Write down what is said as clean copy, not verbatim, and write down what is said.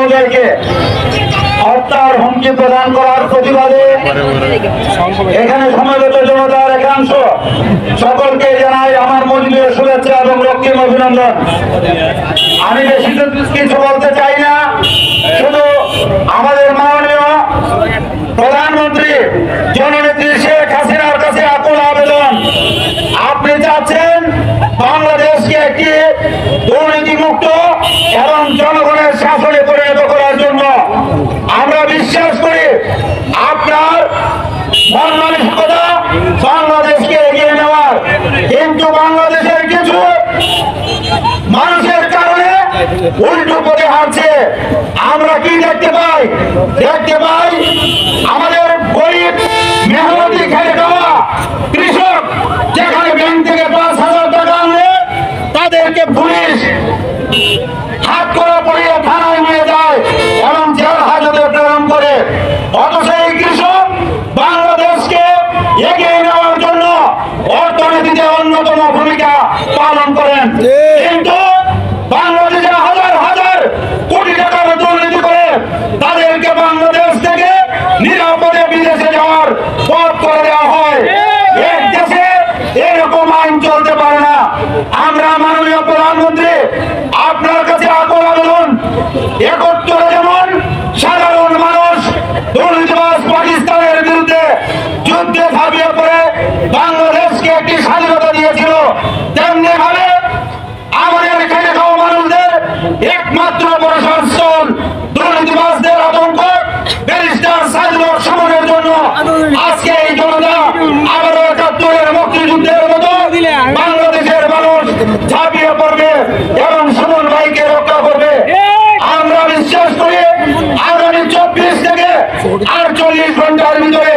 অনুযায়ীকে হত্যার হুমকি প্রদান করার প্রতিবাদে এখানে সমবেত জনতার একাংশ সকলকে জানাই আমার মজলিসের শুভেচ্ছা এবং রক্তিম অভিনন্দন। আমি বেশি কিছু বলতে চাই না, শুধু আমাদের মাননীয় প্রধানমন্ত্রী জননেত্রী শেখ হাসিনার কাছে আকুল আবেদন, আপনি চাচ্ছেন বাংলাদেশকে একটি দুর্নীতিমুক্ত এবং জনগণের শাসনে পরিণত করার জন্য। আমরা বিশ্বাস করি আপনার মন মানসিকতা বাংলাদেশকে এগিয়ে নেওয়ার, কিন্তু বাংলাদেশের কিছু মানুষের কারণে উল্টো পথে হাঁটছে। আমরা কি দেখতে পাই আমাদের গরিব মেহনতি খেটে খাওয়া কৃষক যেখানে ব্যাংক থেকে ৫,০০০ টাকা আনলে তাদেরকে পুলিশ হাত করা পড়িয়ে থানায় নিয়ে যায় এবং জেল হাজতে প্রেরণ করে। অথচ এই কৃষক বাংলাদেশকে এগিয়ে নেওয়ার জন্য অর্থনীতিতে অন্যতম ভূমিকা পালন করেন, কিন্তু বাংলাদেশে হাজার হাজার কোটি টাকার দুর্নীতি করে তাদেরকে বাংলাদেশ থেকে নিরাপদে বিদেশে যাওয়ার পথ করে দেওয়া হয়। এক দেশে এরকম আইন চলতে পারে না। আমরা মাননীয় প্রধানমন্ত্রী আপনার কাছে আকুল আবেদন, ৭১ যেমন সাধারণ মানুষ দুর্নীতিবাজ পাকিস্তানের বিরুদ্ধে যুদ্ধে ঝাঁপিয়ে পড়ে বাংলাদেশকে একটি স্বাধীনতা দিয়েছিল, তেমনি ভাবে আমাদের খেটে খাওয়া মানুষদের একমাত্র ভরসার দুর্নীতিবাজদের আতঙ্ক ব্যারিস্টার সাইদুর রহমানের জন্য আজকে এই জনতা আবারও ৭১ মুক্তিযুদ্ধের মতো বাংলাদেশের মানুষ ঝাঁপিয়ে পড়বে এবং সুমন ভাইকে রক্ষা করবে। আমরা বিশ্বাস করি আগামী ২৪ থেকে ৪৮ ঘন্টার ভিতরে